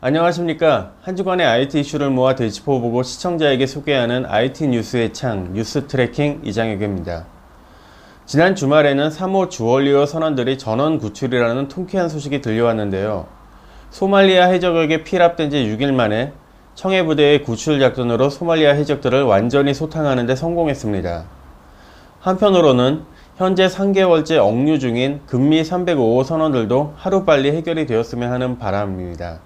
안녕하십니까. 한 주간의 IT 이슈를 모아 되짚어보고 시청자에게 소개하는 IT 뉴스의 창 뉴스 트래킹 이장혁입니다. 지난 주말에는 3호 주얼리어 선원들이 전원 구출이라는 통쾌한 소식이 들려왔는데요. 소말리아 해적에게 피랍된 지 6일 만에 청해 부대의 구출 작전으로 소말리아 해적들을 완전히 소탕하는 데 성공했습니다. 한편으로는 현재 3개월째 억류 중인 금미 305호 선원들도 하루빨리 해결이 되었으면 하는 바람입니다.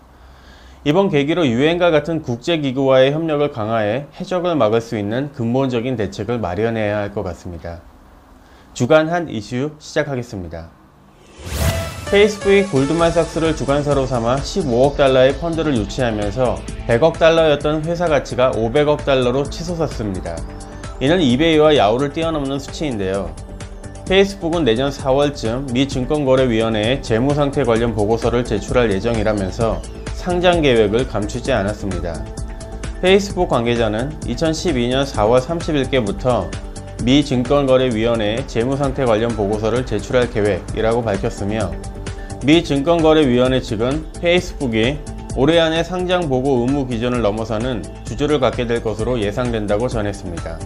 이번 계기로 유엔과 같은 국제기구와의 협력을 강화해 해적을 막을 수 있는 근본적인 대책을 마련해야 할 것 같습니다. 주간 한 이슈 시작하겠습니다. 페이스북이 골드만삭스를 주관사로 삼아 15억 달러의 펀드를 유치하면서 100억 달러였던 회사 가치가 500억 달러로 치솟았습니다. 이는 이베이와 야후를 뛰어넘는 수치인데요. 페이스북은 내년 4월쯤 미 증권거래위원회에 재무상태 관련 보고서를 제출할 예정이라면서 상장 계획을 감추지 않았습니다. 페이스북 관계자는 2012년 4월 30일께부터 미 증권거래위원회에 재무상태 관련 보고서를 제출할 계획이라고 밝혔으며 미 증권거래위원회 측은 페이스북이 올해 안에 상장 보고 의무 기준을 넘어서는 주주를 갖게 될 것으로 예상된다고 전했습니다.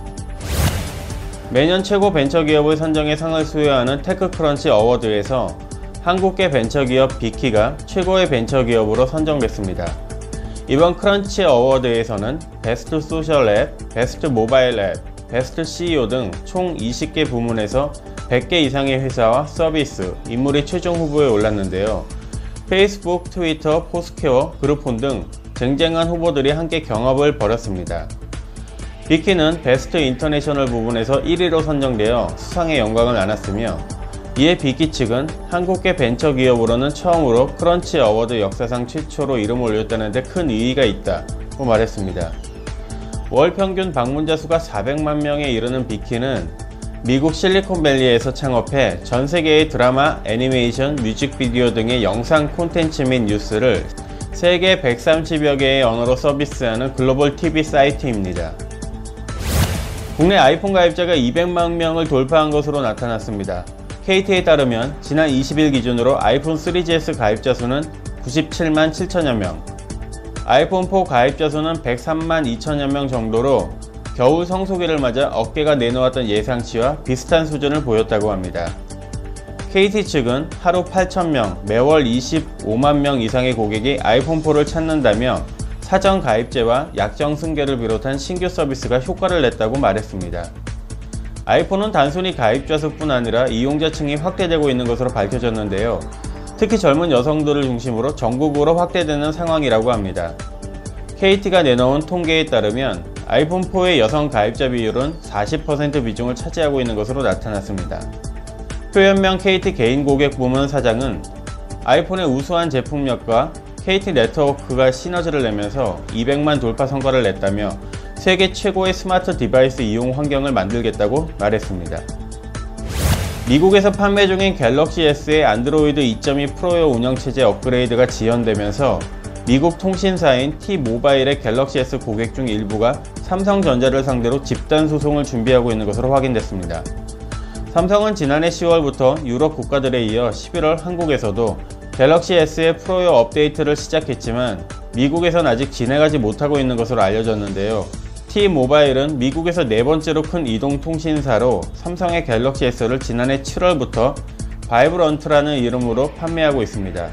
매년 최고 벤처기업을 선정해 상을 수여하는 테크크런치 어워드에서 한국계 벤처기업 비키가 최고의 벤처기업으로 선정됐습니다. 이번 크런치 어워드에서는 베스트 소셜 앱, 베스트 모바일 앱, 베스트 CEO 등 총 20개 부문에서 100개 이상의 회사와 서비스, 인물이 최종 후보에 올랐는데요. 페이스북, 트위터, 포스퀘어, 그룹폰 등 쟁쟁한 후보들이 함께 경합을 벌였습니다. 비키는 베스트 인터내셔널 부분에서 1위로 선정되어 수상의 영광을 안았으며 이에 비키 측은 한국계 벤처기업으로는 처음으로 크런치 어워드 역사상 최초로 이름을 올렸다는 데 큰 의의가 있다고 말했습니다. 월 평균 방문자 수가 400만 명에 이르는 비키는 미국 실리콘밸리에서 창업해 전 세계의 드라마, 애니메이션, 뮤직비디오 등의 영상 콘텐츠 및 뉴스를 세계 130여 개의 언어로 서비스하는 글로벌 TV 사이트입니다. 국내 아이폰 가입자가 200만 명을 돌파한 것으로 나타났습니다. KT에 따르면 지난 20일 기준으로 아이폰 3GS 가입자 수는 97만 7천여 명, 아이폰 4 가입자 수는 103만 2천여 명 정도로 겨울 성수기를 맞아 업계가 내놓았던 예상치와 비슷한 수준을 보였다고 합니다. KT 측은 하루 8,000명, 매월 25만 명 이상의 고객이 아이폰 4를 찾는다며 사전 가입제와 약정 승계를 비롯한 신규 서비스가 효과를 냈다고 말했습니다. 아이폰은 단순히 가입자 수뿐 아니라 이용자층이 확대되고 있는 것으로 밝혀졌는데요. 특히 젊은 여성들을 중심으로 전국으로 확대되는 상황이라고 합니다. KT가 내놓은 통계에 따르면 아이폰4의 여성 가입자 비율은 40% 비중을 차지하고 있는 것으로 나타났습니다. 표현명 KT 개인 고객 부문 사장은 아이폰의 우수한 제품력과 KT 네트워크가 시너지를 내면서 200만 돌파 성과를 냈다며 세계 최고의 스마트 디바이스 이용 환경을 만들겠다고 말했습니다. 미국에서 판매 중인 갤럭시 S의 안드로이드 2.2 프로의 운영체제 업그레이드가 지연되면서 미국 통신사인 T-모바일의 갤럭시 S 고객 중 일부가 삼성전자를 상대로 집단 소송을 준비하고 있는 것으로 확인됐습니다. 삼성은 지난해 10월부터 유럽 국가들에 이어 11월 한국에서도 갤럭시 S의 프로웨어 업데이트를 시작했지만 미국에선 아직 진행하지 못하고 있는 것으로 알려졌는데요. T-모바일은 미국에서 네 번째로 큰 이동통신사로 삼성의 갤럭시 S를 지난해 7월부터 바이브런트라는 이름으로 판매하고 있습니다.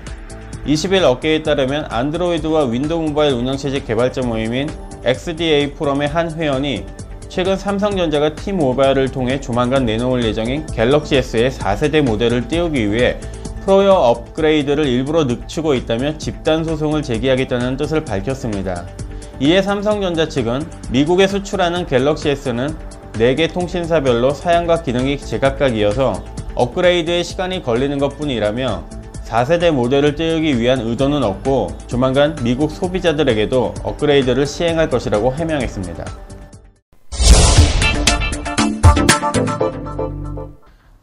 20일 업계에 따르면 안드로이드와 윈도우 모바일 운영체제 개발자 모임인 XDA 포럼의 한 회원이 최근 삼성전자가 T-모바일을 통해 조만간 내놓을 예정인 갤럭시 S의 4세대 모델을 띄우기 위해 프로웨어 업그레이드를 일부러 늦추고 있다며 집단 소송을 제기하겠다는 뜻을 밝혔습니다. 이에 삼성전자 측은 미국에 수출하는 갤럭시 S는 4개 통신사별로 사양과 기능이 제각각이어서 업그레이드에 시간이 걸리는 것 뿐이라며 4세대 모델을 띄우기 위한 의도는 없고 조만간 미국 소비자들에게도 업그레이드를 시행할 것이라고 해명했습니다.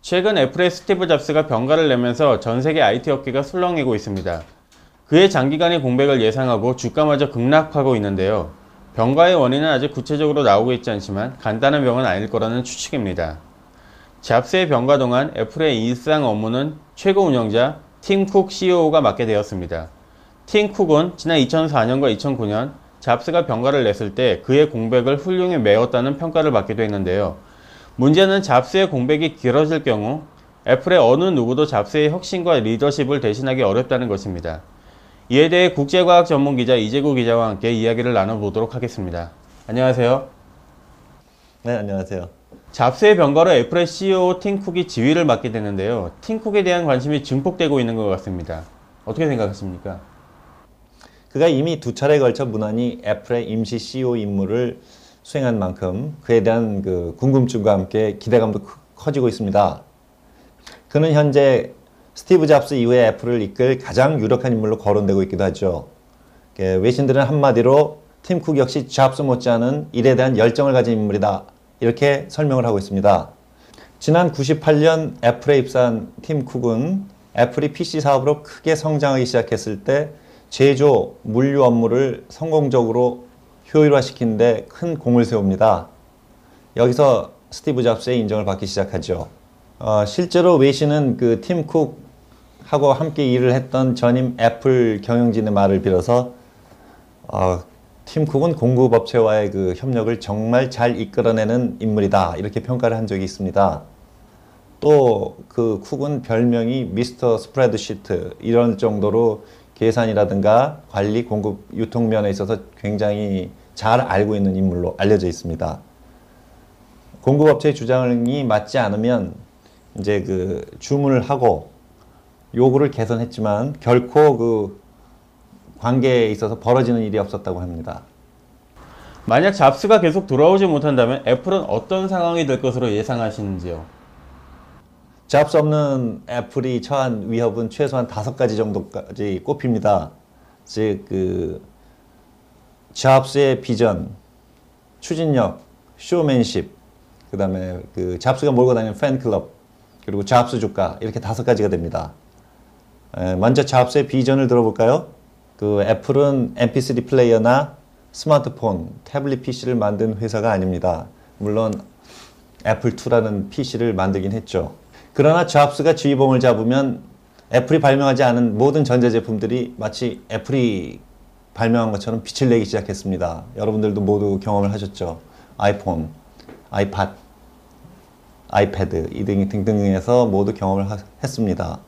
최근 애플의 스티브 잡스가 병가를 내면서 전세계 IT 업계가 술렁이고 있습니다. 그의 장기간의 공백을 예상하고 주가마저 급락하고 있는데요. 병가의 원인은 아직 구체적으로 나오고 있지 않지만 간단한 병은 아닐 거라는 추측입니다. 잡스의 병가 동안 애플의 일상 업무는 최고 운영자 팀 쿡 CEO가 맡게 되었습니다. 팀 쿡은 지난 2004년과 2009년 잡스가 병가를 냈을 때 그의 공백을 훌륭히 메웠다는 평가를 받기도 했는데요. 문제는 잡스의 공백이 길어질 경우 애플의 어느 누구도 잡스의 혁신과 리더십을 대신하기 어렵다는 것입니다. 이에 대해 국제과학 전문기자 이재구 기자와 함께 이야기를 나눠보도록 하겠습니다. 안녕하세요. 네, 안녕하세요. 잡스의 병가로 애플의 CEO 팀 쿡이 지휘를 맡게 되는데요. 팀 쿡에 대한 관심이 증폭되고 있는 것 같습니다. 어떻게 생각하십니까? 그가 이미 두 차례에 걸쳐 무난히 애플의 임시 CEO 임무를 수행한 만큼 그에 대한 궁금증과 함께 기대감도 커지고 있습니다. 그는 현재 스티브 잡스 이후에 애플을 이끌 가장 유력한 인물로 거론되고 있기도 하죠. 외신들은 한마디로 팀 쿡 역시 잡스 못지않은 일에 대한 열정을 가진 인물이다, 이렇게 설명을 하고 있습니다. 지난 98년 애플에 입사한 팀 쿡은 애플이 PC 사업으로 크게 성장하기 시작했을 때 제조, 물류 업무를 성공적으로 효율화시키는 데 큰 공을 세웁니다. 여기서 스티브 잡스의 인정을 받기 시작하죠. 실제로 외신은 팀 쿡하고 함께 일을 했던 전임 애플 경영진의 말을 빌어서 팀 쿡은 공급업체와의 협력을 정말 잘 이끌어내는 인물이다, 이렇게 평가를 한 적이 있습니다. 또 쿡은 별명이 미스터 스프레드시트, 이런 정도로 계산이라든가 관리, 공급, 유통 면에 있어서 굉장히 잘 알고 있는 인물로 알려져 있습니다. 공급업체의 주장이 맞지 않으면 이제 주문을 하고 요구를 개선했지만 결코 관계에 있어서 벌어지는 일이 없었다고 합니다. 만약 잡스가 계속 돌아오지 못한다면 애플은 어떤 상황이 될 것으로 예상하시는지요? 잡스 없는 애플이 처한 위협은 최소한 5가지 정도까지 꼽힙니다. 즉, 잡스의 비전, 추진력, 쇼맨십, 그 다음에 잡스가 몰고 다니는 팬클럽, 그리고 잡스 주가, 이렇게 5가지가 됩니다. 먼저 잡스의 비전을 들어볼까요? 애플은 MP3 플레이어나 스마트폰, 태블릿 PC를 만든 회사가 아닙니다. 물론 애플2라는 PC를 만들긴 했죠. 그러나 잡스가 지휘봉을 잡으면 애플이 발명하지 않은 모든 전자제품들이 마치 애플이 발명한 것처럼 빛을 내기 시작했습니다. 여러분들도 모두 경험을 하셨죠. 아이폰, 아이팟, 아이패드 등등해서 모두 경험을 했습니다.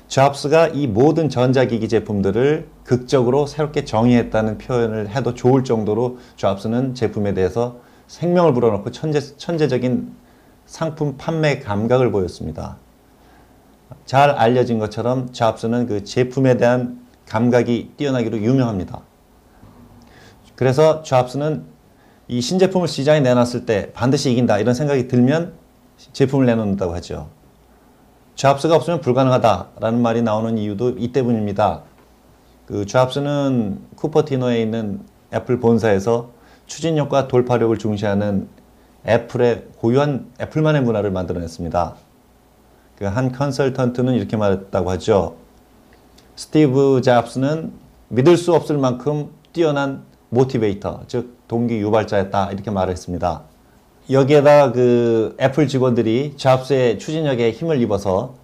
잡스가 이 모든 전자기기 제품들을 극적으로 새롭게 정의했다는 표현을 해도 좋을 정도로 잡스는 제품에 대해서 생명을 불어넣고 천재적인 상품 판매 감각을 보였습니다. 잘 알려진 것처럼 잡스는 제품에 대한 감각이 뛰어나기로 유명합니다. 그래서 잡스는 이 신제품을 시장에 내놨을 때 반드시 이긴다, 이런 생각이 들면 제품을 내놓는다고 하죠. 잡스가 없으면 불가능하다라는 말이 나오는 이유도 이 때문입니다. 잡스는 쿠퍼티노에 있는 애플 본사에서 추진력과 돌파력을 중시하는 애플의 고유한 애플만의 문화를 만들어냈습니다. 한 컨설턴트는 이렇게 말했다고 하죠. 스티브 잡스는 믿을 수 없을 만큼 뛰어난 모티베이터, 즉 동기 유발자였다, 이렇게 말을 했습니다. 여기에다 애플 직원들이 잡스의 추진력에 힘을 입어서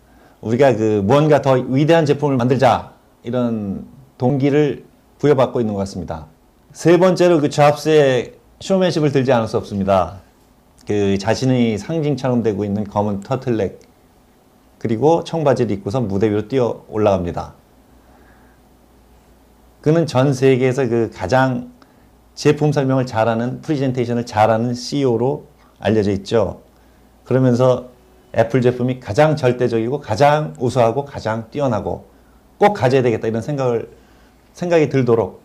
우리가 뭔가 더 위대한 제품을 만들자, 이런 동기를 부여받고 있는 것 같습니다. 세 번째로 잡스의 쇼맨십을 들지 않을 수 없습니다. 자신의 상징처럼 되고 있는 검은 터틀넥, 그리고 청바지를 입고서 무대 위로 뛰어 올라갑니다. 그는 전 세계에서 가장 제품 설명을 잘하는, 프리젠테이션을 잘하는 CEO로 알려져 있죠. 그러면서 애플 제품이 가장 절대적이고 가장 우수하고 가장 뛰어나고 꼭 가져야 되겠다, 이런 생각이 들도록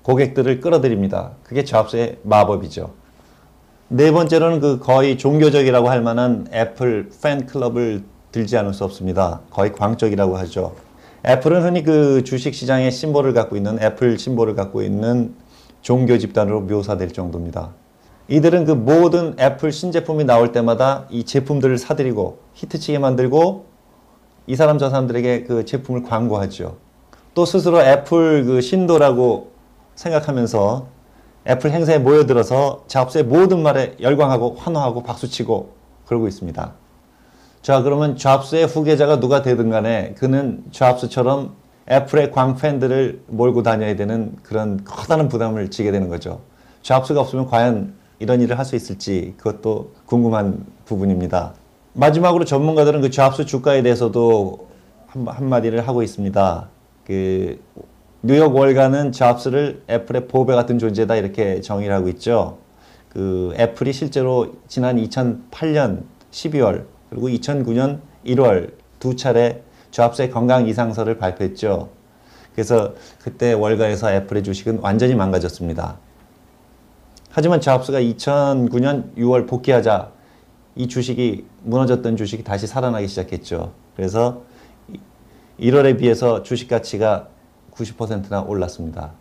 고객들을 끌어들입니다. 그게 잡스의 마법이죠. 네 번째로는 거의 종교적이라고 할 만한 애플 팬클럽을 들지 않을 수 없습니다. 거의 광적이라고 하죠. 애플은 흔히 주식시장의 심볼을 갖고 있는, 애플 심볼을 갖고 있는 종교 집단으로 묘사될 정도입니다. 이들은 모든 애플 신제품이 나올 때마다 이 제품들을 사들이고 히트치게 만들고 이 사람 저 사람들에게 제품을 광고하죠. 또 스스로 애플 신도라고 생각하면서 애플 행사에 모여들어서 잡스의 모든 말에 열광하고 환호하고 박수치고 그러고 있습니다. 자, 그러면 잡스의 후계자가 누가 되든 간에 그는 잡스처럼 애플의 광팬들을 몰고 다녀야 되는 그런 커다란 부담을 지게 되는 거죠. 잡스가 없으면 과연 이런 일을 할 수 있을지 그것도 궁금한 부분입니다. 마지막으로 전문가들은 그 잡스 주가에 대해서도 한마디를 하고 있습니다. 그 뉴욕 월가는 잡스를 애플의 보배 같은 존재다 이렇게 정의를 하고 있죠. 그 애플이 실제로 지난 2008년 12월 그리고 2009년 1월 두 차례 잡스의 건강 이상서를 발표했죠. 그래서 그때 월가에서 애플의 주식은 완전히 망가졌습니다. 하지만 잡스가 2009년 6월 복귀하자 이 주식이 무너졌던 주식이 다시 살아나기 시작했죠. 그래서 1월에 비해서 주식 가치가 90%나 올랐습니다.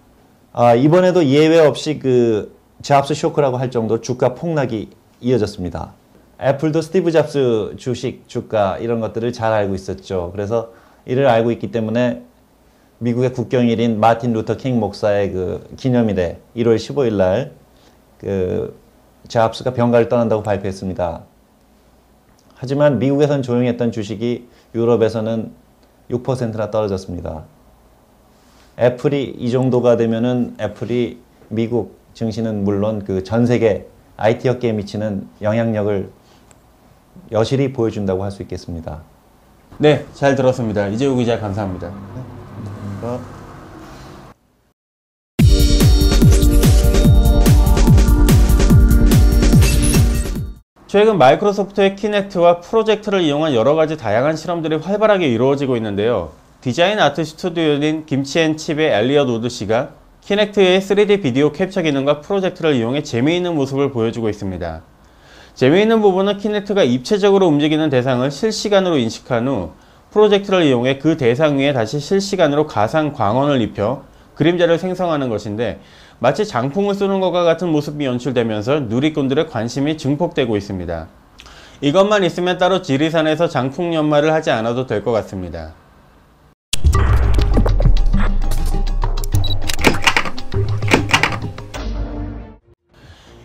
이번에도 예외 없이 그 잡스 쇼크라고 할 정도로 주가 폭락이 이어졌습니다. 애플도 스티브 잡스 주식, 주가 이런 것들을 잘 알고 있었죠. 그래서 이를 알고 있기 때문에 미국의 국경일인 마틴 루터 킹 목사의 그 기념일에 1월 15일 날 그 잡스가 병가를 떠난다고 발표했습니다. 하지만 미국에선 조용했던 주식이 유럽에서는 6%나 떨어졌습니다. 애플이 이 정도가 되면은 애플이 미국 증시는 물론 그 전 세계 IT 업계에 미치는 영향력을 여실히 보여준다고 할 수 있겠습니다. 네, 잘 들었습니다. 이재우 기자 감사합니다. 감사합니다. 최근 마이크로소프트의 키넥트와 프로젝트를 이용한 여러가지 다양한 실험들이 활발하게 이루어지고 있는데요. 디자인 아트 스튜디오인 김치앤칩의 엘리엇 우드 씨가 키넥트의 3D 비디오 캡처 기능과 프로젝트를 이용해 재미있는 모습을 보여주고 있습니다. 재미있는 부분은 키넥트가 입체적으로 움직이는 대상을 실시간으로 인식한 후 프로젝트를 이용해 그 대상 위에 다시 실시간으로 가상 광원을 입혀 그림자를 생성하는 것인데 마치 장풍을 쏘는 것과 같은 모습이 연출되면서 누리꾼들의 관심이 증폭되고 있습니다. 이것만 있으면 따로 지리산에서 장풍 연마를 하지 않아도 될 것 같습니다.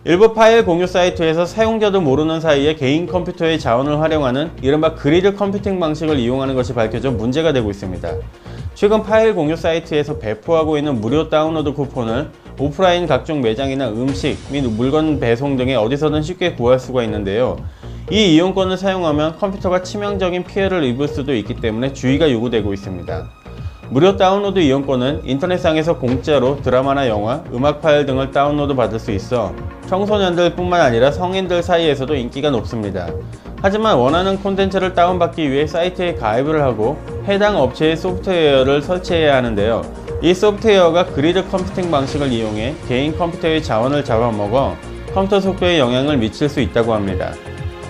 일부 파일 공유 사이트에서 사용자도 모르는 사이에 개인 컴퓨터의 자원을 활용하는 이른바 그리드 컴퓨팅 방식을 이용하는 것이 밝혀져 문제가 되고 있습니다. 최근 파일 공유 사이트에서 배포하고 있는 무료 다운로드 쿠폰을 오프라인 각종 매장이나 음식 및 물건 배송 등에 어디서든 쉽게 구할 수가 있는데요. 이 이용권을 사용하면 컴퓨터가 치명적인 피해를 입을 수도 있기 때문에 주의가 요구되고 있습니다. 무료 다운로드 이용권은 인터넷상에서 공짜로 드라마나 영화, 음악 파일 등을 다운로드 받을 수 있어 청소년들 뿐만 아니라 성인들 사이에서도 인기가 높습니다. 하지만 원하는 콘텐츠를 다운받기 위해 사이트에 가입을 하고 해당 업체의 소프트웨어를 설치해야 하는데요. 이 소프트웨어가 그리드 컴퓨팅 방식을 이용해 개인 컴퓨터의 자원을 잡아먹어 컴퓨터 속도에 영향을 미칠 수 있다고 합니다.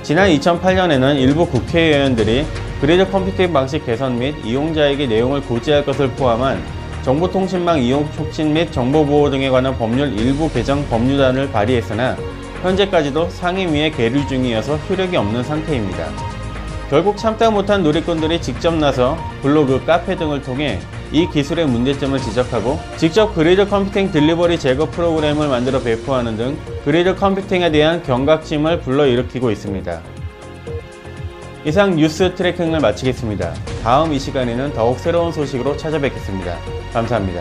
지난 2008년에는 일부 국회의원들이 그리드 컴퓨팅 방식 개선 및 이용자에게 내용을 고지할 것을 포함한 정보통신망 이용 촉진 및 정보보호 등에 관한 법률 일부 개정 법률안을 발의했으나 현재까지도 상임위에 계류 중이어서 효력이 없는 상태입니다. 결국 참다 못한 누리꾼들이 직접 나서 블로그, 카페 등을 통해 이 기술의 문제점을 지적하고 직접 그리드 컴퓨팅 딜리버리 제거 프로그램을 만들어 배포하는 등 그리드 컴퓨팅에 대한 경각심을 불러일으키고 있습니다. 이상 뉴스 트래킹을 마치겠습니다. 다음 이 시간에는 더욱 새로운 소식으로 찾아뵙겠습니다. 감사합니다.